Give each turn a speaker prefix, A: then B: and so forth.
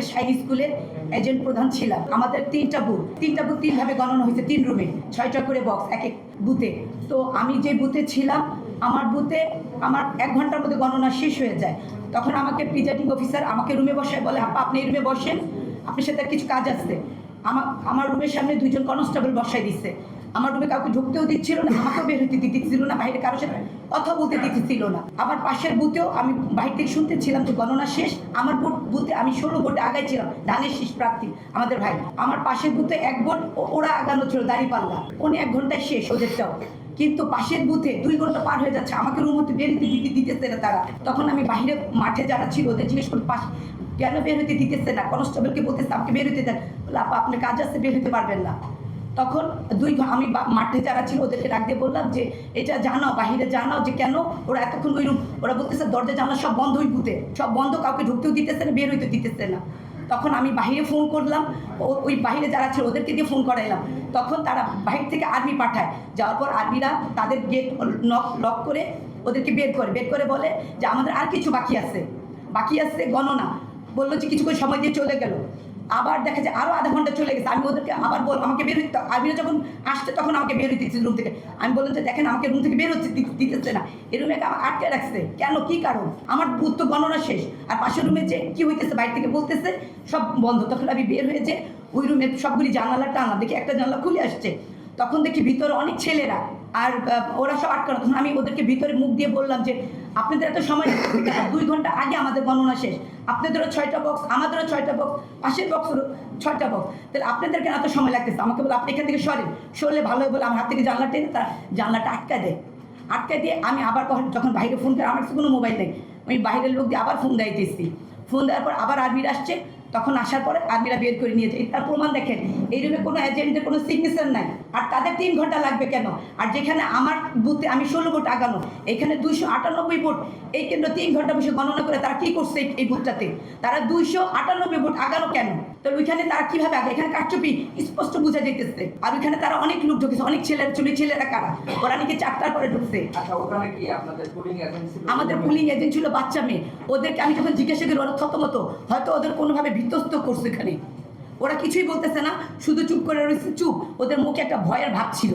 A: আমরা শাইন স্কুলের এজেন্ট প্রধান ছিলাম। আমাদের তিনটা বুথ তিনভাবে গণনা হয়েছে, 3 রুমে 6টা করে বক্স এক এক বুথে। তো আমি যে বুথে ছিলাম, আমার বুথে আমার 1 ঘন্টার মধ্যে গণনা শেষ হয়ে যায়। তখন আমাকে প্রিজাইডিং অফিসার আমাকে রুমে বসায়, বলে আপা আপনি এই রুমে বসেন, আপনার সাথে কিছু কাজ আছে। আমার রুমের সামনে 2জন কনস্টেবল বসাই দিচ্ছে। আমার রুমে কাউকে ঢুকতেও দিচ্ছিল না, আমাকেও বের হইতে দিচ্ছিল না, বাইরে কারোর সাথে কথা বলতে দিচ্ছিল না। আমার পাশের বুথেও আমি বাইরে থেকে শুনতেছিলাম যে গণনা শেষ। আমার বুথে আমি 16 ভোটে আগাই ছিলাম, ধানের শীষ প্রার্থী আমাদের ভাই। আমার পাশের বুথে 1 ভোট ওরা আগানো ছিল, দাঁড়িপাল্লা, উনি 1 ঘন্টায় শেষ ওদেরটাও। কিন্তু পাশের বুথে 2 ঘন্টা পার হয়ে যাচ্ছে, আমাকে রুম হতে বের হতে দিতেছে না তারা। তখন আমি বাইরে মাঠে যারা ছিল ওদের জিজ্ঞেস করি কেন বের হতে দিতেছে না, কনস্টেবলকে বলতেছে আমাকে বের হতে দেন। বলে আপা আপনার কাজ আছে, বের হতে পারবেন না। তখন আমি মাঠে যারা ছিল ওদেরকে ডাক দিয়ে বললাম যে এটা জানাও, বাহিরে জানাও যে কেন ওরা এতক্ষণ ওই রুম। ওরা বলতেছে দরজা জানলা সব বন্ধ, ওই বুথে সব বন্ধ, কাউকে ঢুকতেও দিতেছে না, বের হইতে দিতেছে না। তখন আমি বাহিরে ফোন করলাম, ওই বাহিরে যারা ছিল ওদেরকে দিয়ে ফোন করাইলাম। তখন তারা বাহির থেকে আর্মি পাঠায়, যাওয়ার পর আর্মিরা তাদের গেট লক করে ওদেরকে বের করে বলে যে আমাদের আর কিছু বাকি আছে গণনা। বললো যে কিছু করে সময় দিয়ে চলে গেল। আবার দেখা যায় আরও আধা ঘন্টা চলে গেছে। আমি ওদেরকে আবার আমাকে বের হইতে, আর্মিরা যখন আসছে তখন আমাকে বের হইতে রুম থেকে। আমি বললাম যে দেখেন আমাকে রুম থেকে বের হচ্ছে দিতেছে না, এই রুমে আমাকে আটকে রাখছে কেন, কি কারণ? আমার বুথ তো গণনা শেষ, আর পাশের রুমে যে কী হইতেছে বাইরে থেকে বলতেছে সব বন্ধ। তখন আমি বের হয়েছে, ওই রুমের সবগুলি জানালা টানা, দেখি একটা জানলা খুলে আসছে। তখন দেখি ভিতরে অনেক ছেলেরা, আর ওরা সব আটকানো। তখন আমি ওদেরকে ভিতরে মুখ দিয়ে বললাম যে আপনাদের এত সময় 2 ঘন্টা আগে আমাদের গণনা শেষ, আপনাদেরও 6টা বক্স, আমাদেরও 6টা বক্স, পাশের বক্সেরও 6টা বক্স, তাহলে আপনাদেরকে এত সময় লাগতেছে। আমাকে বলে আপনি এখান থেকে সরলে ভালো হয় বলে আমার হাত থেকে জানলা টেনে তার জানলাটা আটকা দিয়ে আমি আবার যখন বাইরে ফোন করে, আমার কাছে কোনো মোবাইল নেই, আমি বাইরের লোক দিয়ে আবার ফোন দিতেছি। ফোন দেওয়ার পর আবার আর্মিরা আসছে। তখন আসার পরে আর্মিরা বের করে নিয়ে যায়। তার প্রমাণ দেখেন, এই রুমে কোনো এজেন্টের কোনো সিগনেচার নাই, আর তাদের 3 ঘন্টা লাগবে কেন? আর যেখানে আমার বুথে আমি 16 ভোট আগানো, এখানে 298 ভোট, এই কেন্দ্র 3 ঘন্টা বসে গণনা করে তারা কী করছে এই বুথটাতে? তারা 298 ভোট আগানো কেন? তো ওইখানে তারা কীভাবে আগে? এখানে কারচুপি স্পষ্ট বোঝা যেতেছে। আর ওইখানে তারা অনেক লোক ঢুকেছে, অনেক ছেলেরা কারা, ওরা নাকি 4টার পরে ঢুকছে। আমাদের পুলিং এজেন্ট ছিল বাচ্চা মেয়ে। ওদেরকে আমি যখন জিজ্ঞাসা করি ওরা থতমত, হয়তো ওদের কোনোভাবে বিধ্বস্ত করছে এখানে। ওরা কিছুই বলতেছে না, শুধু চুপ করে রয়েছে, চুপ। ওদের মুখে একটা ভয়ের ভাব ছিল।